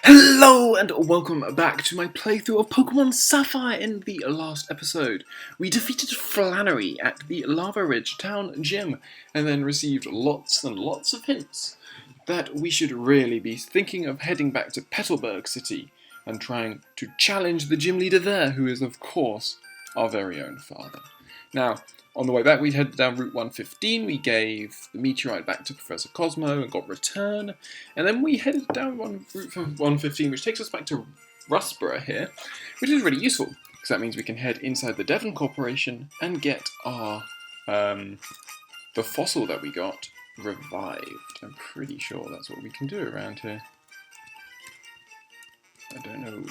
Hello and welcome back to my playthrough of Pokemon Sapphire. In the last episode, we defeated Flannery at the Lava Ridge Town Gym and then received lots and lots of hints that we should really be thinking of heading back to Petalburg City and trying to challenge the gym leader there, who is of course our very own father. Now, on the way back, we headed down Route 115, we gave the meteorite back to Professor Cosmo and got return, and then we headed down Route 115, which takes us back to Rustborough here, which is really useful, because that means we can head inside the Devon Corporation and get our, the fossil that we got revived. I'm pretty sure that's what we can do around here. I don't know.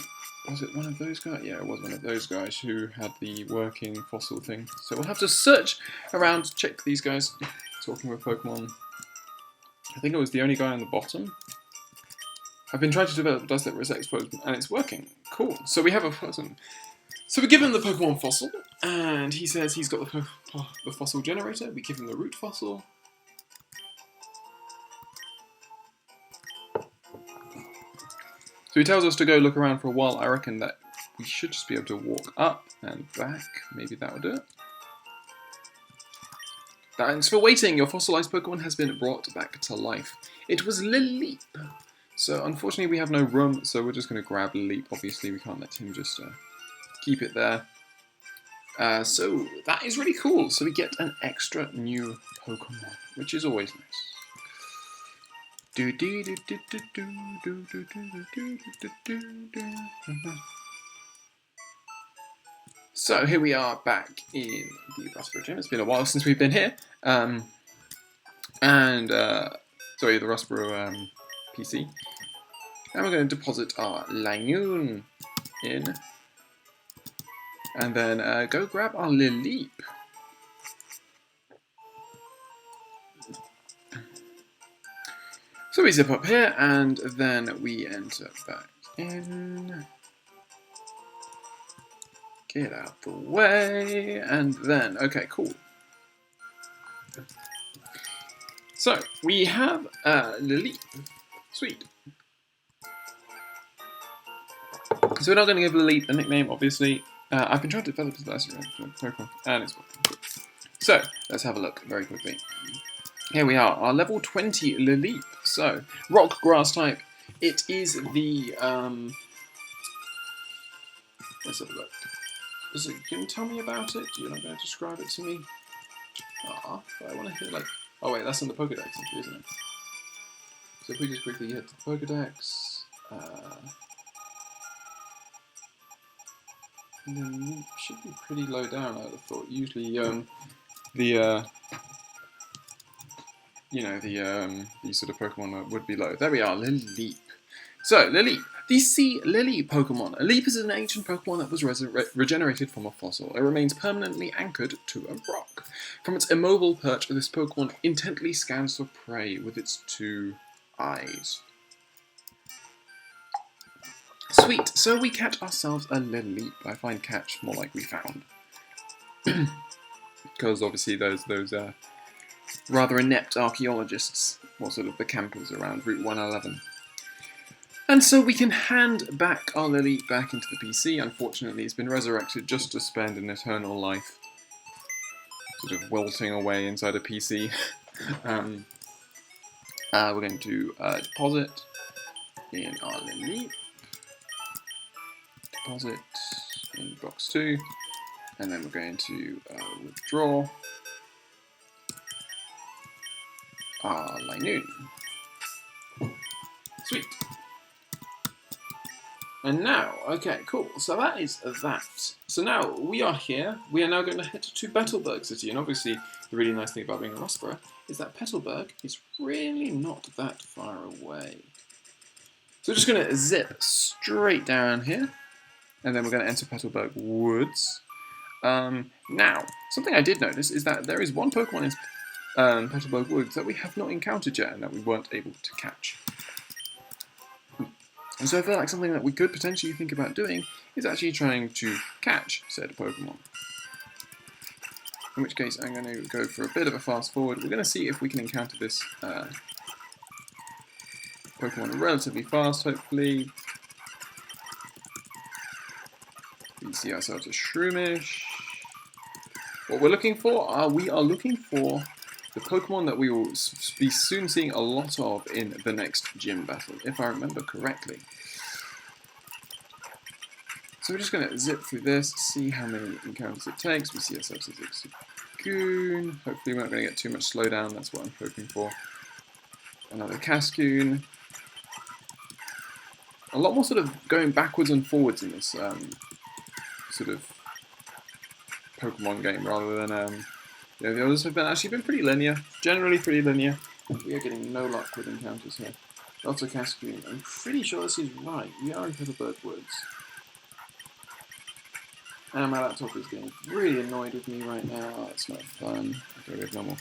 Was it one of those guys? Yeah, it was one of those guys who had the working fossil thing. So we'll have to search around, check these guys. Talking with Pokemon. I think it was the only guy on the bottom. I've been trying to develop Dust that Reset Pokemon, and it's working. Cool. So we have a person. So we give him the Pokemon fossil, and he says he's got the fossil generator. We give him the root fossil. So he tells us to go look around for a while. I reckon that we should just be able to walk up and back. Maybe that will do it. Thanks for waiting. Your fossilized Pokemon has been brought back to life. It was Lileep. So unfortunately we have no room, so we're just going to grab Lileep. Obviously we can't let him just keep it there. So that is really cool. So we get an extra new Pokemon, which is always nice. So here we are back in the Rustborough Gym. It's been a while since we've been here. Sorry, the Rustborough PC. And we're going to deposit our Langoon in. And then go grab our Lileep. So we zip up here, and then we enter back in. Get out the way, and then, okay, cool. So, we have Lileep. Sweet. So we're not going to give Lileep a nickname, obviously. I've been trying to develop this Pokemon, and it's working. So, let's have a look very quickly. Here we are, our level 20 Lileep. So, rock grass type. It is the, let's have a look. Can you tell me about it? You're not going to describe it to me? But I want to hear, like, oh wait, that's in the Pokedex, isn't it? So if we just quickly hit the Pokedex, Lileep should be pretty low down, I would have thought. Usually, these sort of Pokemon would be low. There we are, Lileep. So, Lileep, the Sea Lily Pokemon. A leap is an ancient Pokemon that was regenerated from a fossil. It remains permanently anchored to a rock. From its immobile perch, this Pokemon intently scans for prey with its two eyes. Sweet, so we catch ourselves a Lileep. I find catch more like we found. Because obviously those rather inept archaeologists, or sort of the campers around Route 111. And so we can hand back our Lileep back into the PC. Unfortunately, it's been resurrected just to spend an eternal life sort of wilting away inside a PC. We're going to deposit in our Lileep. Deposit in box 2. And then we're going to withdraw our Langoon. Sweet. And now, okay, cool. So that is that. So now we are here. We are now going to head to Petalburg City. And obviously, the really nice thing about being in Rustborough is that Petalburg is really not that far away. So we're just going to zip straight down here. And then we're going to enter Petalburg Woods. Now, something I did notice is that there is one Pokemon in Petalburg Woods that we have not encountered yet and that we weren't able to catch. And so I feel like something that we could potentially think about doing is actually trying to catch said Pokemon. In which case I'm going to go for a bit of a fast forward. We're going to see if we can encounter this Pokemon relatively fast, hopefully. We see ourselves a Shroomish. What we're looking for, we are looking for the Pokemon that we will be soon seeing a lot of in the next gym battle, if I remember correctly. So we're just going to zip through this, see how many encounters it takes. We see ourselves as a Goon. Hopefully we're not going to get too much slowdown, that's what I'm hoping for. Another Cascoon. A lot more sort of going backwards and forwards in this sort of Pokemon game rather than the others have actually been pretty linear, generally pretty linear. We are getting no luck with encounters here. Lots of Cascoon. I'm pretty sure this is right. We are in Petalburg Woods. And my laptop is getting really annoyed with me right now. That's not fun. Okay, we have normal.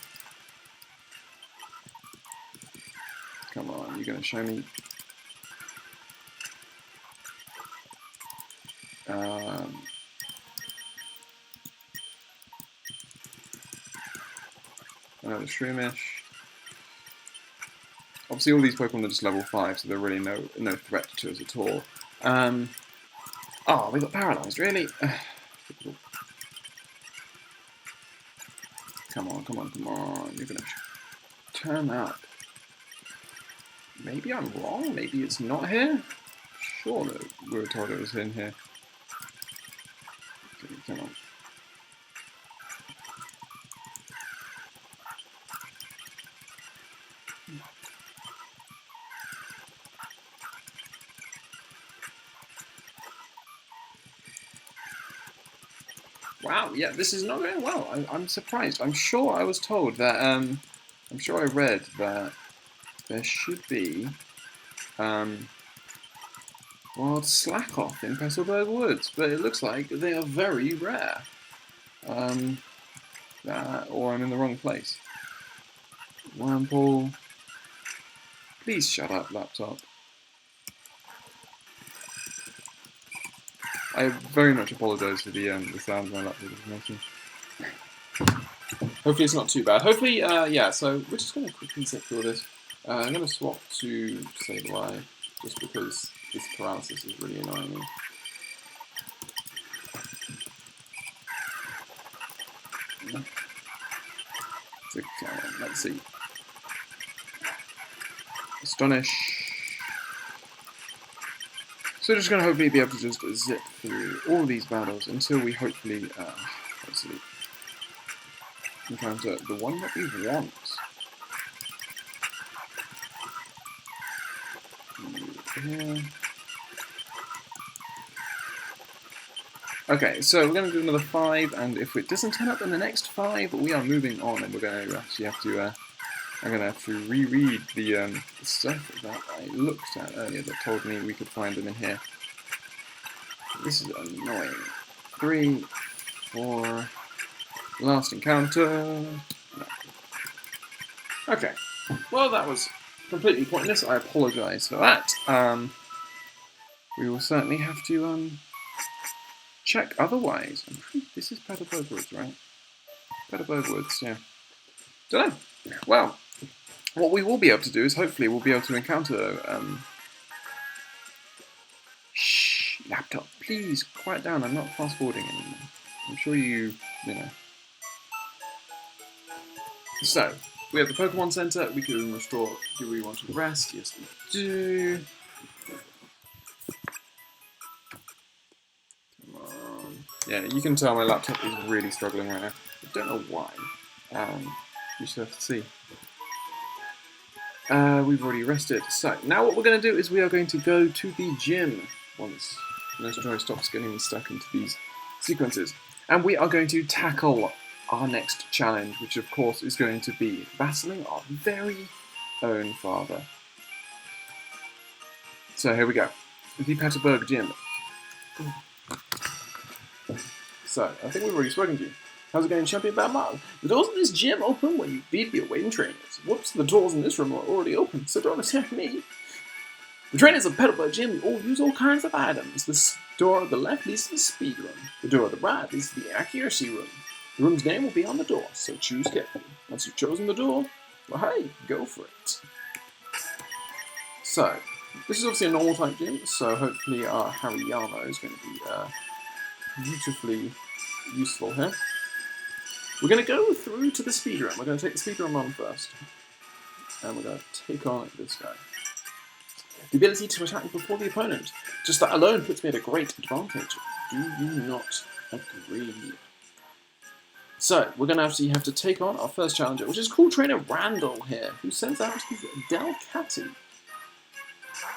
Come on, you're gonna show me. Another Shroomish. Obviously, all these Pokemon are just level 5, so they're really no threat to us at all. Oh, we got paralyzed, really? Come on, come on, come on. You're gonna turn up. Maybe I'm wrong. Maybe it's not here. Sure, that we were told it was in here. Okay, come on. Wow, yeah, this is not going well. I'm surprised. I'm sure I was told that, I'm sure I read that there should be, wild Slackoth in Petalburg Woods, but it looks like they are very rare. Or I'm in the wrong place. Wurmple. Please shut up, laptop. I very much apologise for the sound my laptop is making. Hopefully it's not too bad. Hopefully, yeah, so we're just going to quickly zip through this. I'm going to swap to Sableye, just because this paralysis is really annoying me. So, let's see. Astonish. So just going to hopefully be able to just zip through all these battles until we hopefully encounter the one that we want. Here. Okay, so we're going to do another 5, and if it doesn't turn up in the next 5, we are moving on, and we're going to actually have to, I'm going to have to reread the stuff that I looked at earlier that told me we could find them in here. This is annoying. 3, 4, last encounter. No. Okay, well that was completely pointless. I apologise for that. We will certainly have to check otherwise. This is Petalburg Woods, right? Petalburg Woods, yeah. Don't know. Well, what we will be able to do is hopefully we'll be able to encounter. Shh, laptop, please quiet down. I'm not fast forwarding anymore. I'm sure you know. So we have the Pokemon Center. We can restore. Do we want to rest? Yes, we do. Yeah, you can tell my laptop is really struggling right now. I don't know why. You should have to see. We've already rested. So, now what we're going to do is we are going to go to the gym once Nostro stops getting stuck into these sequences. And we are going to tackle our next challenge, which of course is going to be battling our very own father. So, here we go. The Petalburg Gym. So, I think we've already spoken to you. How's it going, Champion Batman? The doors of this gym open when you beat your waiting trainers. Whoops, the doors in this room are already open, so don't attack me. The trainers of Petalburg Gym all use all kinds of items. The door on the left leads to the speed room. The door on the right leads to the accuracy room. The room's name will be on the door, so choose carefully. Once you've chosen the door, well hey, go for it. So, this is obviously a normal type gym, so hopefully our Hariyama is going to be beautifully useful here. We're going to go through to the speed room. We're going to take the speed room on first. And we're going to take on this guy. The ability to attack before the opponent. Just that alone puts me at a great advantage. Do you not agree? So, we're going to actually have to take on our first challenger, which is Cool Trainer Randall here, who sends out his Delcatty.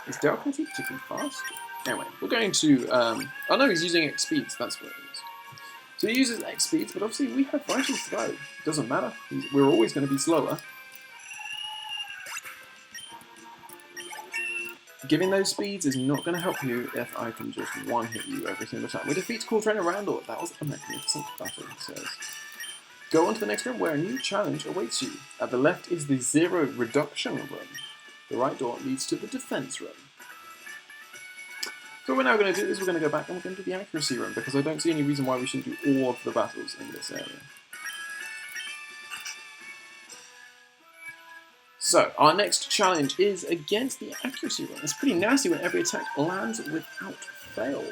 Is Delcatty particularly fast? Anyway, we're going to... oh no, he's using X speeds, that's what it is. So he uses X speeds, but obviously we have Vital Throw. Doesn't matter, we're always going to be slower. Giving those speeds is not going to help you if I can just one-hit you every single time. We defeat Cool Trainer Randall. That was a magnificent battle, he says. Go on to the next room where a new challenge awaits you. At the left is the Zero Reduction Room. The right door leads to the Defense Room. So what we're now going to do is we're going to go back and we're going to do the Accuracy Room, because I don't see any reason why we shouldn't do all of the battles in this area. So, our next challenge is against the Accuracy Room. It's pretty nasty when every attack lands without fail.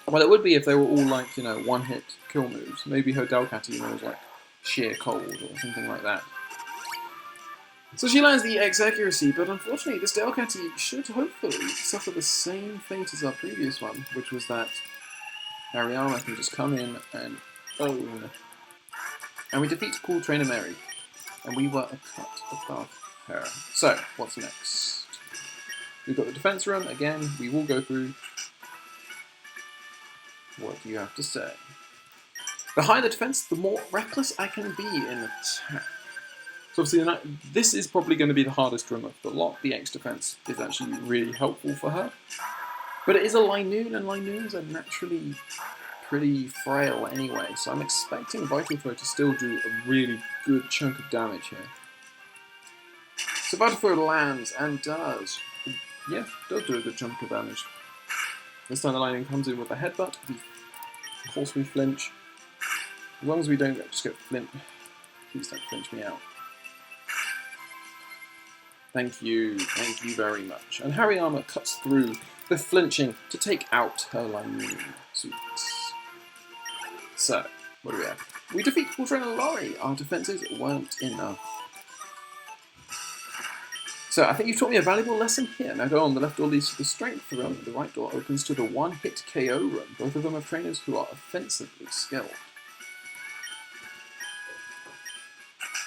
Well, it would be if they were all like, you know, one-hit kill moves. Maybe her Delcatty was like sheer cold or something like that. So she lands the X accuracy, but unfortunately this Delcatty should hopefully suffer the same fate as our previous one, which was that Hariyama can just come in and own. And we defeat Cool Trainer Mary, and we were a cut above her. So, what's next? We've got the defense room, again, we will go through. What do you have to say? The higher the defense, the more reckless I can be in attack. So obviously, this is probably going to be the hardest room of the lot. The X defense is actually really helpful for her. But it is a Linoon, and Linoons are naturally pretty frail anyway, so I'm expecting Vital Throw to still do a really good chunk of damage here. So Vital Throw lands, and does. Yeah, does do a good chunk of damage. This time the Linoon comes in with a headbutt. Of course we flinch. As long as we don't just get flint. Please don't flinch me out. Thank you very much. And Hariyama cuts through the flinching to take out her Linoon suits. So, what do we have? We defeat Cool Trainer Lori. Our defenses weren't enough. So, I think you've taught me a valuable lesson here. Now go on, the left door leads to the Strength Room, the right door opens to the one-hit KO room. Both of them have trainers who are offensively skilled.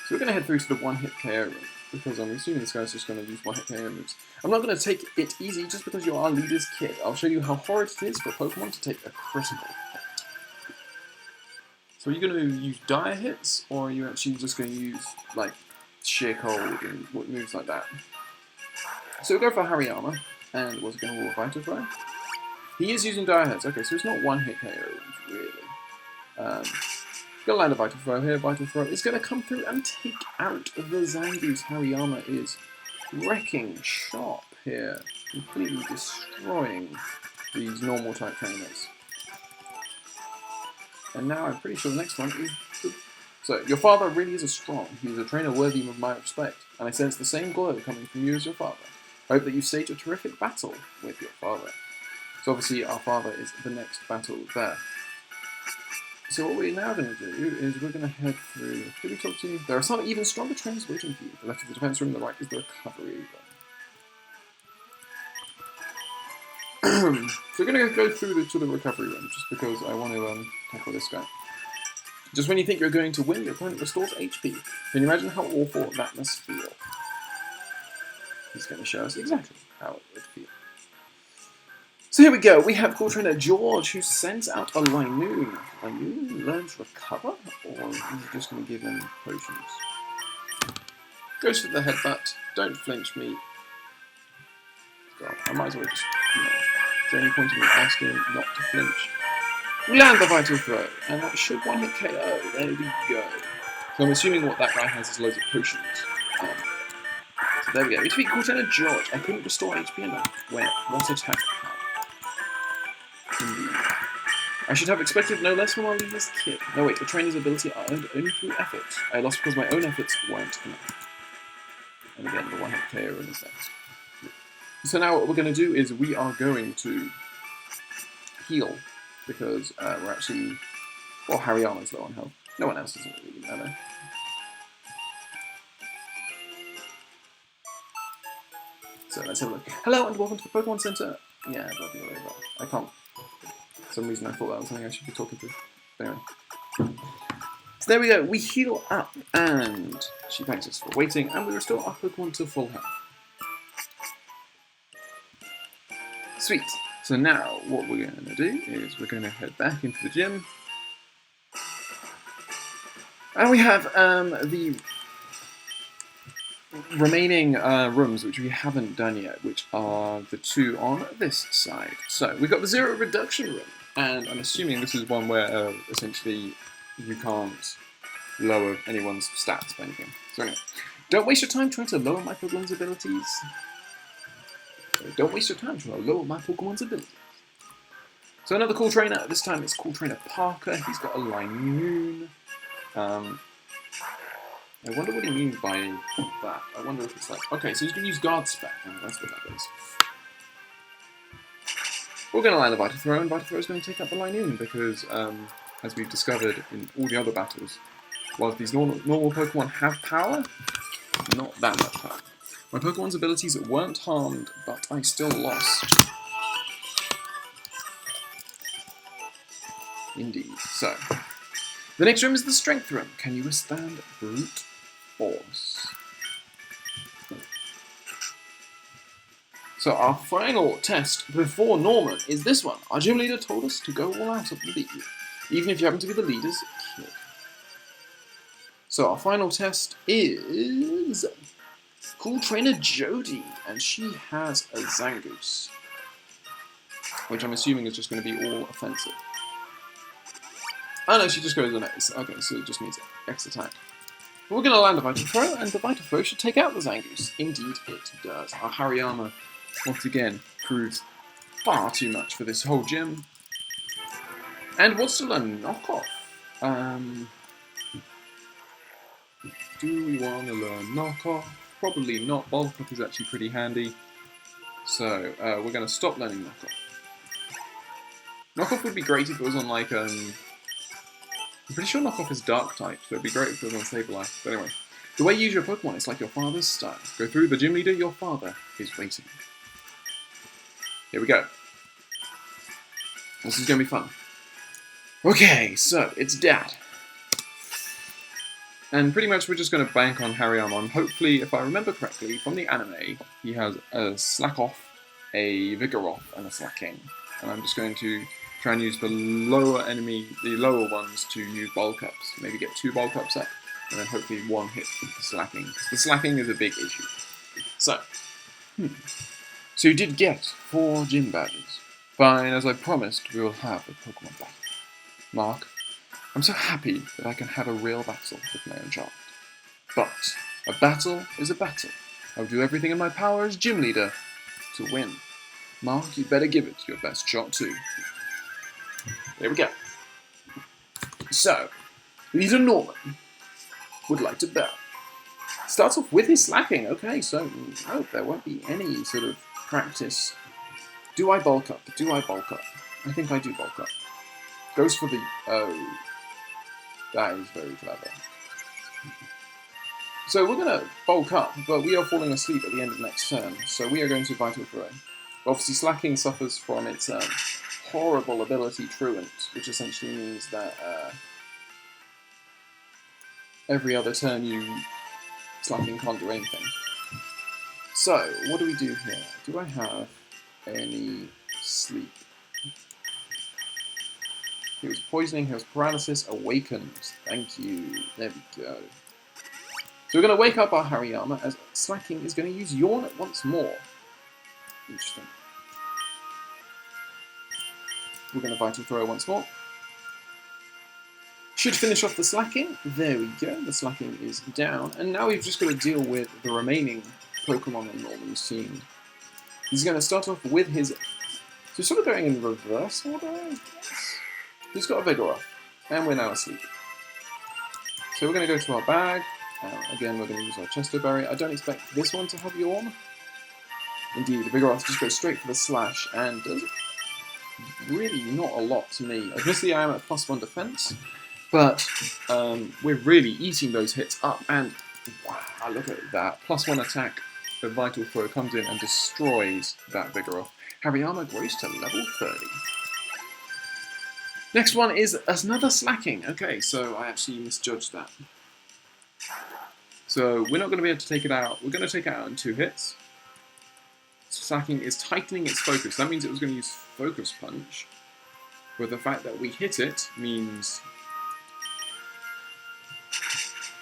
So we're going to head through to the one-hit KO room, because I'm assuming this guy's just going to use one-hit KO moves. I'm not going to take it easy just because you're our leader's kid. I'll show you how horrid it is for Pokemon to take a critical hit. So are you going to use dire hits, or are you actually just going to use, like, sheer cold and moves like that? So we'll go for Hariyama, and was it going to roll a Vital Throw? He is using dire hits. Okay, so it's not one-hit KO, really. Gonna land a Vital Throw here. Vital Throw is going to come through and take out the Zangoose. Hariyama is wrecking shop here, completely destroying these normal type trainers. And now I'm pretty sure the next one is good. So, your father really is a strong. He is a trainer worthy of my respect, and I sense the same glow coming from you as your father. I hope that you stage a terrific battle with your father. So obviously our father is the next battle there. So what we're now going to do is we're going to head through. Did we talk to you? There are some even stronger trainers waiting for you. The left is the defense room, the right is the recovery room. So we're going to go through to the recovery room, just because I want to tackle this guy. Just when you think you're going to win, your opponent restores HP. Can you imagine how awful that must feel? He's going to show us exactly how it would feel. So here we go, we have Cool Trainer George, who sends out a Linoon. Linoon learns Recover, or is he just going to give him potions? Goes for the headbutt, don't flinch me. God, I might as well just, you know, is there any point in me asking him not to flinch? We land the Vital Throw, and that should one-hit KO, there we go. So I'm assuming what that guy has is loads of potions. So there we go, we defeat Cool Trainer George. I couldn't restore HP enough. What attack power? Indeed. I should have expected no less from our leader's kid. No wait, the trainer's ability are earned only through effort. I lost because my own efforts weren't enough. And again, the one-hit KO in his next. So now what we're going to do is we are going to heal, because we're actually... Well, Hariyama's low on health. No one else doesn't really matter. So let's have a look. Hello and welcome to the Pokemon Center. Yeah, blah, blah, blah, blah. I can't. For some reason I thought that was something I should be talking to. But anyway. So there we go. We heal up, and she thanks us for waiting, and we restore our Pokemon to full health. Sweet. So now what we're going to do is we're going to head back into the gym. And we have the remaining rooms which we haven't done yet, which are the two on this side. So we've got the Zero Reduction Room, and I'm assuming this is one where essentially you can't lower anyone's stats by anything. So anyway, don't waste your time trying to lower my Pokemon's abilities. Don't waste your time trying to lower my Pokemon's abilities. So another cool trainer, this time it's cool trainer Parker. He's got a Linoon. I wonder what he means by that. I wonder if it's like... Okay, so he's going to use Guard Spec, and that's what that is. We're going to land a Vital Throw, and Vital Throw is going to take out the Linoon, because, as we've discovered in all the other battles, whilst these normal Pokemon have power, not that much power. My Pokemon's abilities weren't harmed, but I still lost. Indeed. So, the next room is the Strength Room. Can you withstand brute force? So our final test before Norman is this one. Our gym leader told us to go all out and beat you, even if you happen to be the leader's kid. So our final test is Cool Trainer Jodie, and she has a Zangoose, which I'm assuming is just going to be all offensive. Oh no, she just goes on X. Okay, so it just means X attack. We're going to land a Vital Throw, and the Vital Throw should take out the Zangoose. Indeed it does. Our Hariyama, once again, proves far too much for this whole gym. And what's still a knockoff? Do we want to learn knockoff? Probably not. Bulk Up is actually pretty handy. So, we're going to stop learning knockoff. Knockoff would be great if it was on, like, I'm pretty sure Knockoff is Dark type, so it'd be great if it was on Sableye. But anyway, the way you use your Pokemon is like your father's style. Go through the gym leader, your father is waiting. Here we go. This is going to be fun. Okay, so it's Dad. And pretty much we're just going to bank on Hariyama. And hopefully, if I remember correctly, from the anime, he has a Slack Off, a Vigor Off, and a Slacking. And I'm just going to try and use the lower ones to use bulk ups. Maybe get 2 bulk ups up, and then hopefully 1 hit with the slacking. Because the slacking is a big issue. So you did get 4 gym badges. Fine, as I promised, we will have a Pokemon battle. Mark, I'm so happy that I can have a real battle with my own child. But a battle is a battle. I'll do everything in my power as gym leader to win. Mark, you better give it your best shot too. There we go. So, Leader Norman would like to battle. Starts off with his slacking. Okay, so no, there won't be any sort of practice. Do I bulk up? Do I bulk up? I think I do bulk up. Goes for the... Oh. That is very clever. So we're going to bulk up, but we are falling asleep at the end of next turn. So we are going to Vital Throw. Obviously, slacking suffers from its horrible ability Truant, which essentially means that every other turn slacking can't do anything. So, what do we do here? Do I have any sleep? Here's poisoning, here's paralysis, awakens. Thank you. There we go. So we're going to wake up our Hariyama as slacking is going to use Yawn once more. Interesting. We're going to Vital Throw once more. Should finish off the slacking. There we go. The slacking is down. And now we've just got to deal with the remaining Pokemon on Norman's team. He's going to start off with his... So sort of going in reverse order, I guess. He's got a Vigor Off. And we're now asleep. So we're going to go to our bag. Again, we're going to use our Chesto Berry. I don't expect this one to have Yawn. Indeed, the Vigoroth just goes straight for the slash and does really not a lot to me. Admittedly, I am at +1 defense, but we're really eating those hits up, and wow, look at that. +1 attack, the Vital Throw comes in and destroys that Vigoroth. Hariyama grows to level 30. Next one is another slacking. Okay, so I actually misjudged that. So we're not going to be able to take it out. We're going to take it out in 2 hits. Slacking is tightening its focus. That means it was going to use Focus Punch. But the fact that we hit it means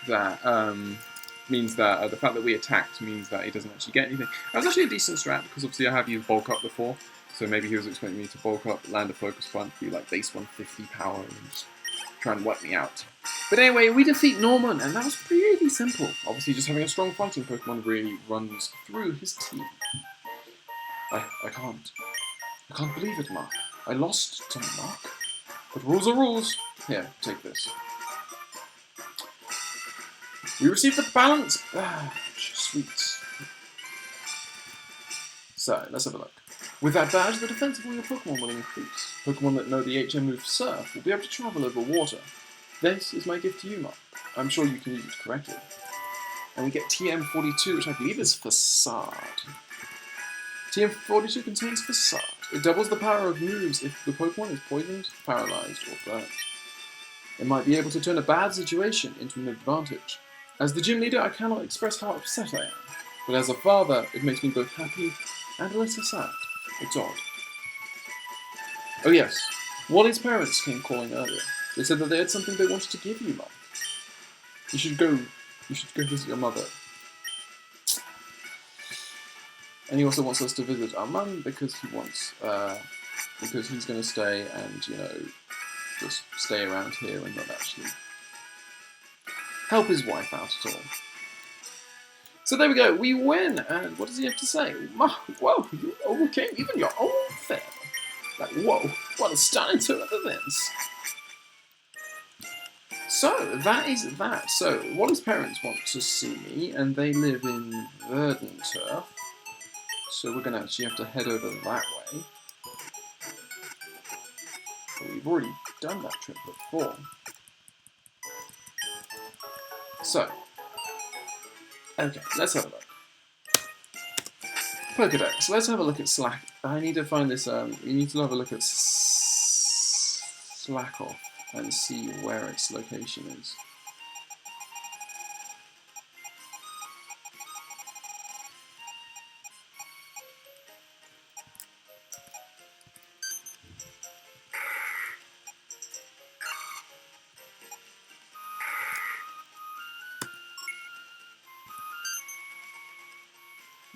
that the fact that we attacked means that he doesn't actually get anything. That was actually a decent strat because obviously I have used Bulk Up before. So maybe he was expecting me to bulk up, land a Focus Punch, be like base 150 power, and just try and wipe me out. But anyway, we defeat Norman, and that was pretty simple. Obviously, just having a strong fighting Pokemon really runs through his team. I can't believe it, Mark. I lost to Mark. But rules are rules. Here, take this. We received the balance badge. Sweet. So, let's have a look. With that badge, the defense of all your Pokemon will increase. Pokemon that know the HM move Surf will be able to travel over water. This is my gift to you, Mark. I'm sure you can use it correctly. And we get TM42, which I believe is Facade. TM42 contains Facade. It doubles the power of moves if the Pokemon is poisoned, paralyzed, or burnt. It might be able to turn a bad situation into an advantage. As the gym leader, I cannot express how upset I am. But as a father, it makes me both happy and a little sad. It's odd. Oh yes, Wally's parents came calling earlier. They said that they had something they wanted to give you, Mum. You should go visit your mother. And he also wants us to visit our mum because because he's going to stay and, you know, just stay around here and not actually help his wife out at all. So there we go, we win, and what does he have to say? Whoa, you overcame even your own family. Like, whoa, what a stunning turn of events. So, that is that. So, Wally's parents want to see me, and they live in Verdanturf. So we're going to actually have to head over that way. But we've already done that trip before. So, okay, let's have a look. Pokedex. Let's have a look at Slack. I need to find this. We need to have a look at Slackoff and see where its location is.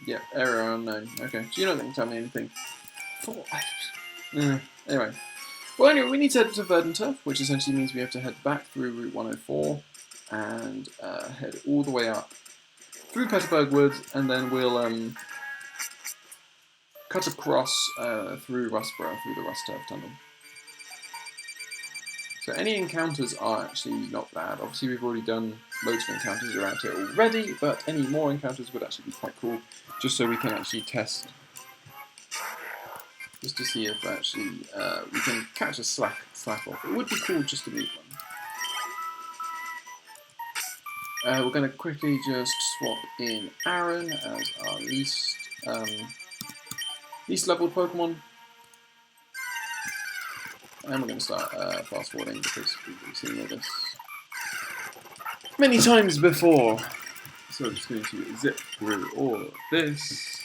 Yeah, error unknown. Okay, so you're not going to tell me anything. Anyway. Well, anyway, we need to head to Verdanturf, which essentially means we have to head back through Route 104 and head all the way up through Peterburg Woods, and then we'll cut across through Rustborough, through the Rust Turf Tunnel. So any encounters are actually not bad. Obviously, we've already done loads of encounters around here already, but any more encounters would actually be quite cool, just so we can actually test, just to see if actually we can catch a slack off. It would be cool just to meet one. We're going to quickly just swap in Aaron as our least leveled Pokemon. And we're going to start fast forwarding because we've seen all this many times before. So I'm just going to zip through all of this.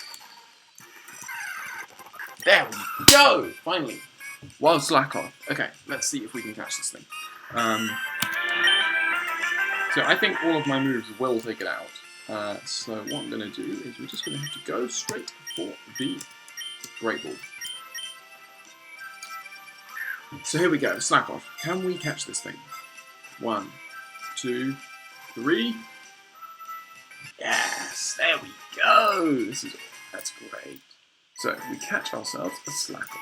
There we go! Finally! Wild Slackoff. Okay, let's see if we can catch this thing. So I think all of my moves will take it out. So what I'm going to do is we're just going to have to go straight for the Great Ball. So here we go, Slackoff. Can we catch this thing? 1, 2, 3. Yes, there we go. That's great. So we catch ourselves a Slacker.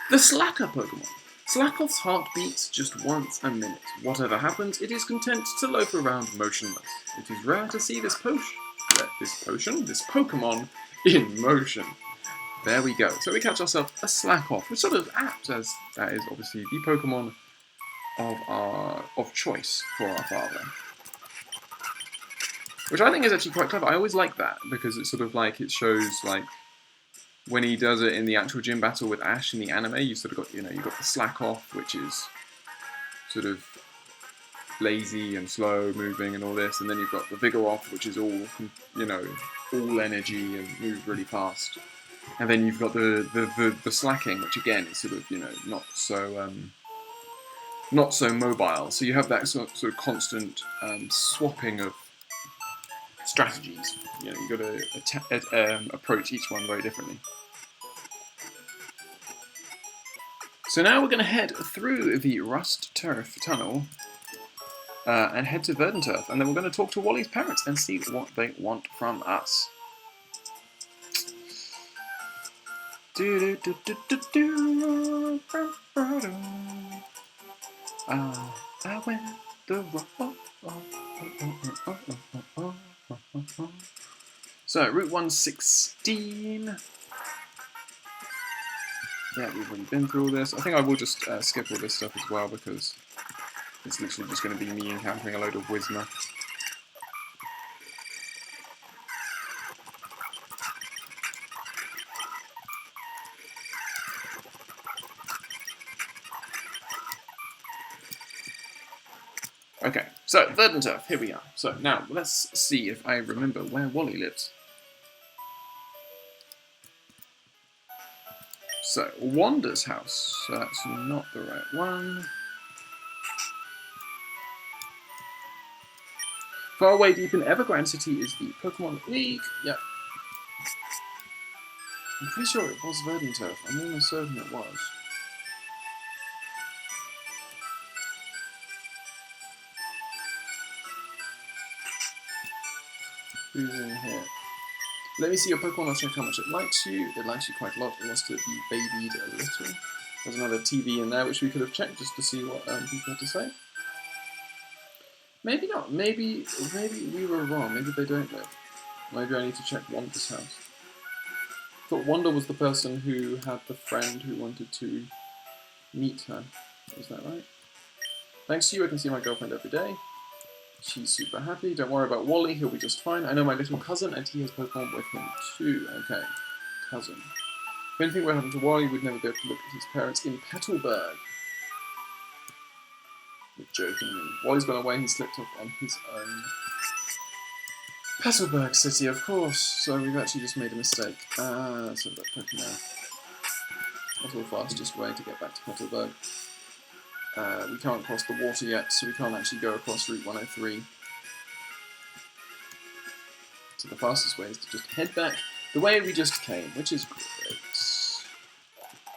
The Slacker Pokemon. Slackoff's heart beats just once a minute. Whatever happens, it is content to loaf around motionless. It is rare to see this Pokemon in motion. There we go. So we catch ourselves a Slackoff, which sort of apt as that is obviously the Pokemon of choice for our father. Which I think is actually quite clever. I always like that because it's sort of like it shows like when he does it in the actual gym battle with Ash in the anime, you sort of got you've got the Slackoff, which is sort of lazy and slow moving and all this, and then you've got the Vigoroth, which is all all energy and moves really fast. And then you've got the Slacking, which again is sort of not so mobile. So you have that sort of constant swapping of strategies. You've got to approach each one very differently. So now we're going to head through the Rust Turf Tunnel and head to Verdanturf, and then we're going to talk to Wally's parents and see what they want from us. I went the So, Route 116. Yeah, we've already been through all this. I think I will just skip all this stuff as well because it's literally just going to be me encountering a load of Whismur. Okay, so Verdanturf, here we are. So now let's see if I remember where Wally lives. So, Wanda's house. So that's not the right one. Far away deep in Evergrande City is the Pokemon League. Yep. I'm pretty sure it was Verdanturf. I'm almost certain it was. Who's in here? Let me see your Pokemon, I'll check how much it likes you. It likes you quite a lot. It wants to be babied a little. There's another TV in there which we could have checked just to see what people had to say. Maybe not. Maybe we were wrong. Maybe they don't live. Maybe I need to check Wanda's house. I thought Wanda was the person who had the friend who wanted to meet her. Is that right? Thanks to you, I can see my girlfriend every day. She's super happy. Don't worry about Wally, he'll be just fine. I know my little cousin, and he has Pokemon with him too. Okay, cousin. If anything were to happen to Wally, we'd never be able to look at his parents in Petalburg. You're joking me. Wally's gone away, he slipped off on his own. Petalburg City, of course. So we've actually just made a mistake. Let's have a look now. What's the fastest way to get back to Petalburg? We can't cross the water yet, so we can't actually go across Route 103. So the fastest way is to just head back the way we just came, which is great.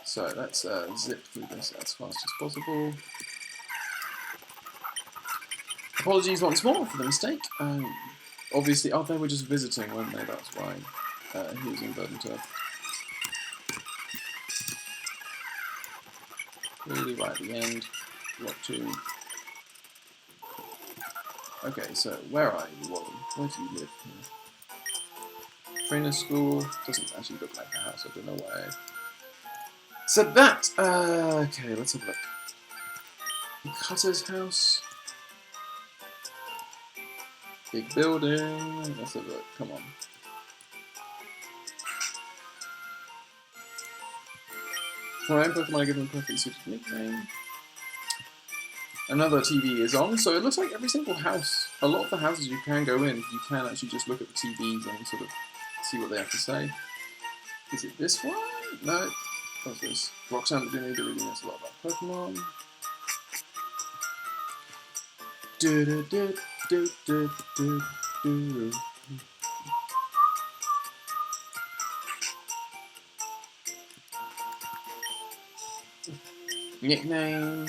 So let's zip through this as fast as possible. Apologies once more for the mistake. Obviously, they were just visiting, weren't they? That's why he was in Verdanturf. Really right at the end. Block 2. Okay, so where are you, Wally? Where do you live here? Trainer school. Doesn't actually look like a house, I don't know why. So that, okay, let's have a look. Cutter's house. Big building. Let's have a look, come on. For my own Pokemon, I give them a perfectly suited nickname. Another TV is on, so it looks like every single house, a lot of the houses you can go in, you can actually just look at the TVs and sort of see what they have to say. Is it this one? No. What's this? Roxanne Dunedin really knows a lot about Pokemon. Do do do do do do do. Nickname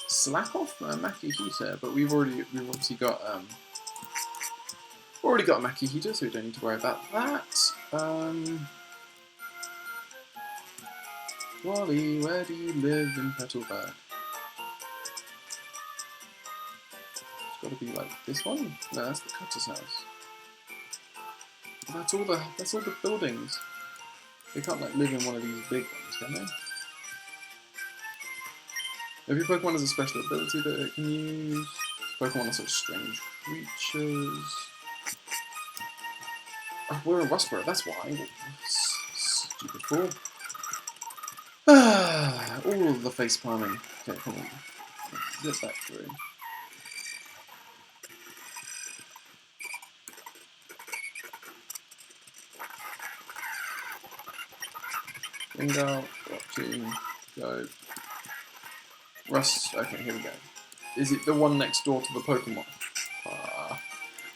Slackoff Makihita, but we've obviously got Makihita, so we don't need to worry about that. Wally, where do you live in Petalburg? It's got to be like this one. No, that's the cutter's house. That's all the buildings. They can't like live in one of these big ones, can they? Every Pokemon has a special ability that it can use. Pokemon are such strange creatures. Oh, we're in Westboro, that's why. Stupid fool. All the face palming. Okay, come on. Let's zip that through. Bingo, drop team, go. Rust, okay, here we go. Is it the one next door to the Pokemon?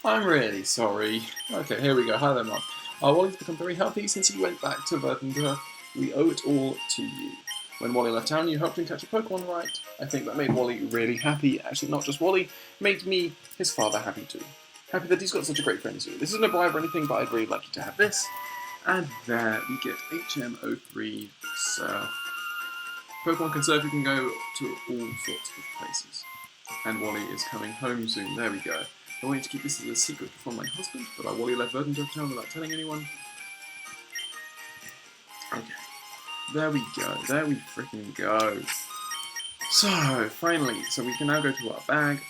I'm really sorry. Okay, here we go. Hi there, Mum. Wally's become very healthy since he went back to Verdant. We owe it all to you. When Wally left town, you helped him catch a Pokemon, right? I think that made Wally really happy. Actually, not just Wally, made me, his father, happy too. Happy that he's got such a great friend too. This isn't a bribe or anything, but I'd really like you to have this. And there we get HM03 Surf. Pokemon can surf, you can go to all sorts of places. And Wally is coming home soon. There we go. I wanted to keep this as a secret from my husband, but Wally left Verdant town without telling anyone. Okay. There we go. There we freaking go. So, finally, we can now go to our bag.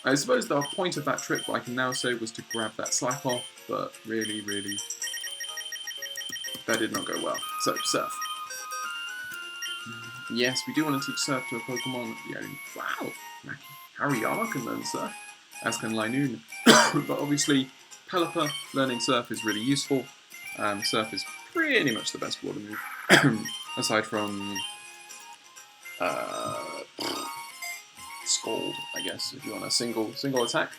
I suppose the point of that trip, what I can now say, was to grab that slap off, but really, that did not go well. So, surf. Yes, we do want to teach surf to a Pokemon. Yeah, wow, Hariyama can learn surf, as can Linoon. But obviously, Pelipper learning surf is really useful. Surf is pretty much the best water move, aside from Scald, I guess, if you want a single attack.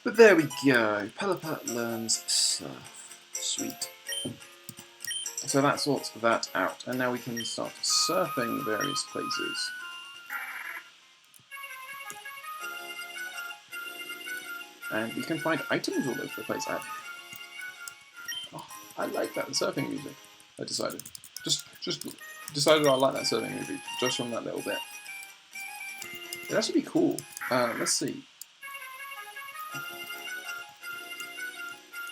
But there we go. Pelipper learns surf. Sweet. So that sorts that out, and now we can start surfing various places. And we can find items all over the place. I like that surfing music. I decided. Just decided I like that surfing music, just from that little bit. It'd actually be cool. Let's see.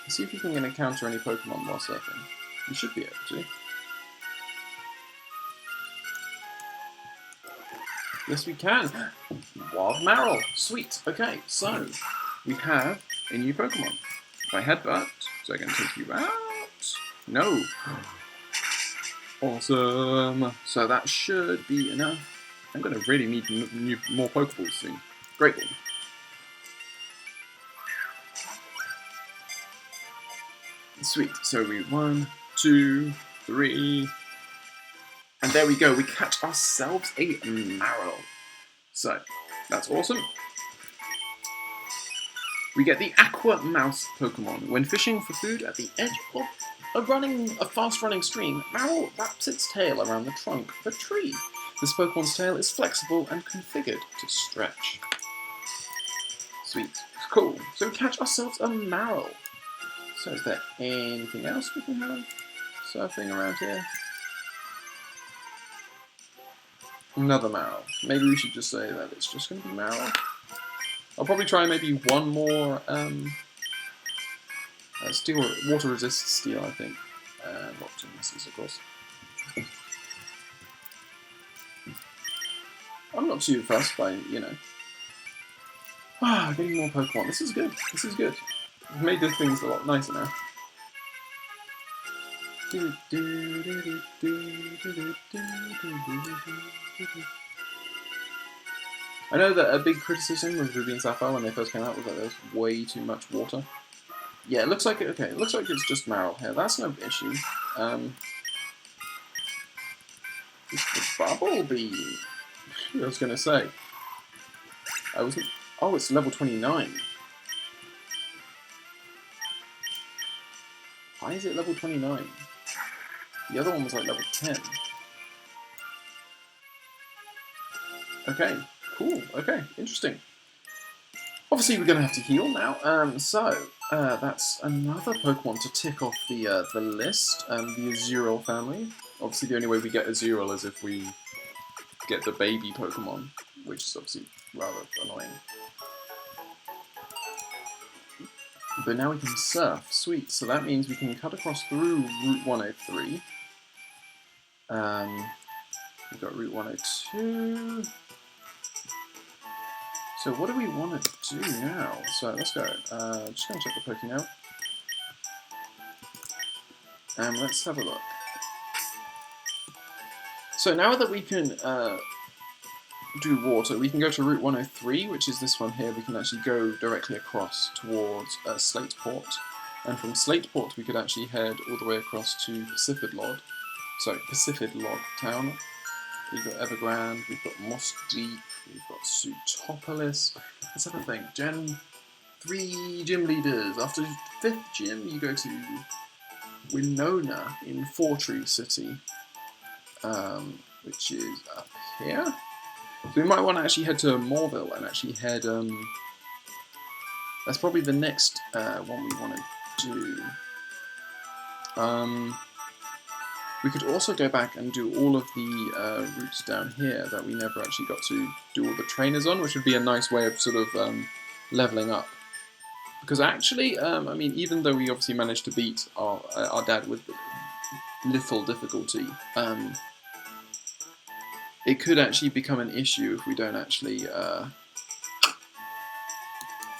Let's see if you can encounter any Pokemon while surfing. You should be able to. Yes, we can. Wild Marill. Sweet. Okay, so we have a new Pokemon. If I headbutt, so I can take you out. No. Awesome. So that should be enough. I'm going to really need more Pokeballs soon. Great Ball. Sweet. So we 1, 2, 3, and there we go. We catch ourselves a Marill. So that's awesome. We get the Aqua Mouse Pokemon. When fishing for food at the edge of a fast-running stream, Marill wraps its tail around the trunk of a tree. This Pokemon's tail is flexible and configured to stretch. Sweet. Cool. So we catch ourselves a Marill. So is there anything else we can have surfing around here? Another Marill. Maybe we should just say that it's just going to be Marill. I'll probably try maybe one more steel, water resist steel, I think. And lots of misses, of course. I'm not too fussed by, getting more Pokemon. This is good. This is good. We've made these things a lot nicer now. I know that a big criticism of Ruby and Sapphire when they first came out was that there was way too much water. Yeah, it looks like it looks like it's just Marill here. That's no issue. The bubble bee. I was gonna say. Oh, it's level 29. Why is it level 29? The other one was like level 10. Okay, cool. Okay, interesting. Obviously, we're going to have to heal now. That's another Pokemon to tick off the list. The Azurill family. Obviously, the only way we get Azurill is if we get the baby Pokemon, which is obviously rather annoying. But now we can surf. Sweet. So that means we can cut across through Route 103. We've got Route 102. So what do we want to do now? So let's go. Just going to check the Poké now. And let's have a look. So now that we can do water, we can go to Route 103, which is this one here. We can actually go directly across towards Slateport. And from Slateport we could actually head all the way across to Pacifidlod Town. We've got Evergrande, we've got Moss Deep, we've got Sootopolis. Let's have a think. Gen 3 gym leaders. After 5th gym, you go to Winona in Fortree City, which is up here. So we might want to actually head to Morville and actually head. That's probably the next one we want to do. We could also go back and do all of the routes down here that we never actually got to do all the trainers on, which would be a nice way of sort of leveling up. Because actually, I mean, even though we obviously managed to beat our dad with little difficulty, it could actually become an issue if we don't actually,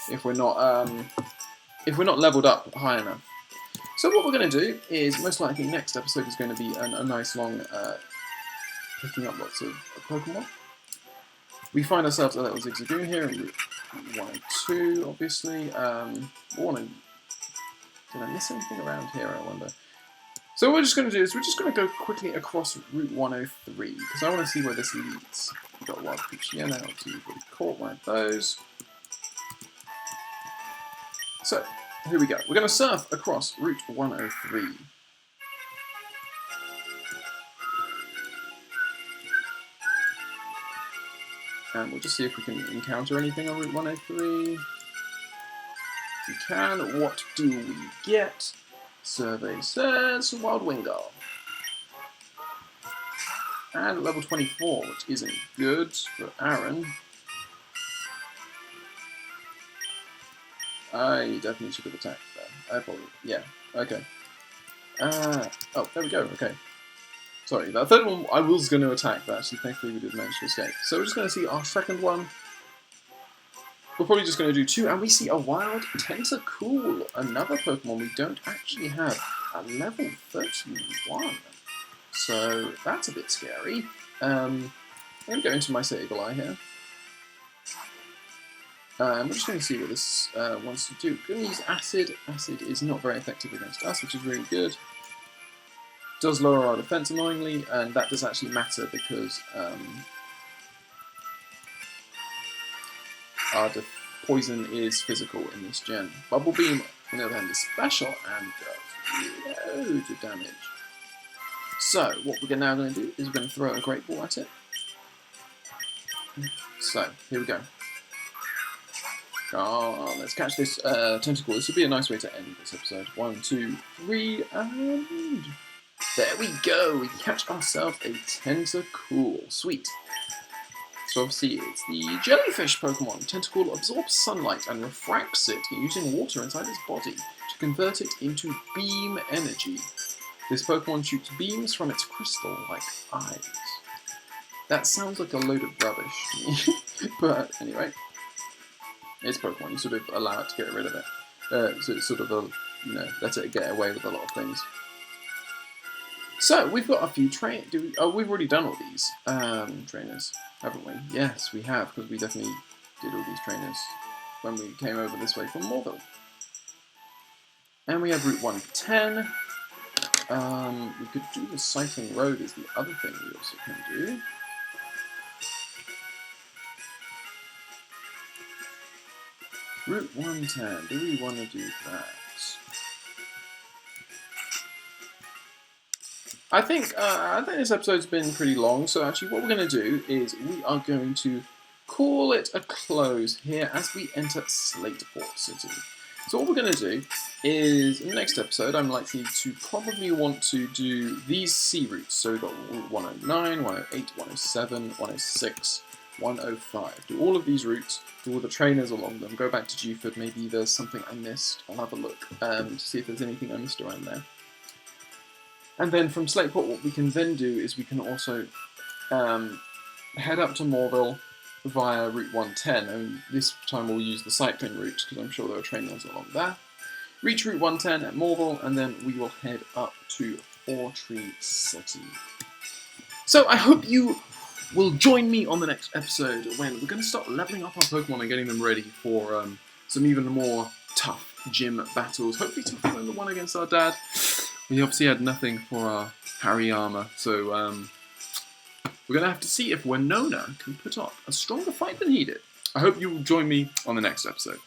if we're not leveled up high enough. So what we're going to do is, most likely next episode is going to be a nice long picking up lots of Pokemon. We find ourselves a little Zigzagoon here in Route 102, obviously. Did I miss anything around here, I wonder? So what we're just going to do is we're just going to go quickly across Route 103, because I want to see where this leads. We've got Wild Poochyena, obviously we've already caught one of those. So, here we go. We're going to surf across Route 103. And we'll just see if we can encounter anything on Route 103. If we can, what do we get? Survey says Wild Wingull. And level 24, which isn't good for Aaron. I definitely should have attacked there. I probably, yeah, okay. Oh, there we go, okay. Sorry, that third one I was going to attack, but actually thankfully we did manage to escape. So we're just going to see our second one. We're probably just going to do 2, and we see a wild Tentacool, another Pokemon we don't actually have at level 31. So that's a bit scary. I'm going to go into my Sableye here. We're just going to see what this wants to do. We're going to use Acid. Acid is not very effective against us, which is really good. Does lower our defense annoyingly, and that does actually matter because our poison is physical in this gen. Bubble Beam, on the other hand, is special and does loads of damage. So, what we're now going to do is we're going to throw a Great Ball at it. So, here we go. Oh, let's catch this Tentacool. This would be a nice way to end this episode. 1, 2, 3, and there we go. We catch ourselves a Tentacool. Sweet. So obviously it's the jellyfish Pokemon. Tentacool absorbs sunlight and refracts it using water inside its body to convert it into beam energy. This Pokemon shoots beams from its crystal-like eyes. That sounds like a load of rubbish to me. But anyway, it's Pokemon. You sort of allow it to get rid of it. So it's sort of let it get away with a lot of things. So we've got a few we've already done all these trainers, haven't we? Yes, we have, because we definitely did all these trainers when we came over this way from Morville. And we have Route 110. We could do the Cycling Road is the other thing we also can do. Route 110, do we want to do that? I think this episode's been pretty long, so actually what we're going to do is we are going to call it a close here as we enter Slateport City. So what we're going to do is, in the next episode, I'm likely to probably want to do these sea routes. So we've got Route 109, 108, 107, 106, 105. Do all of these routes, do all the trainers along them, go back to Dewford, maybe there's something I missed. I'll have a look to see if there's anything I missed around there. And then from Slateport, what we can then do is we can also head up to Morville via Route 110, and this time we'll use the cycling route because I'm sure there are trainers along there. Reach Route 110 at Morville, and then we will head up to Tree City. So I hope you will join me on the next episode when we're going to start leveling up our Pokemon and getting them ready for some even more tough gym battles. Hopefully tougher than the one against our dad. We obviously had nothing for our Hariyama, so we're going to have to see if Winona can put up a stronger fight than he did. I hope you will join me on the next episode.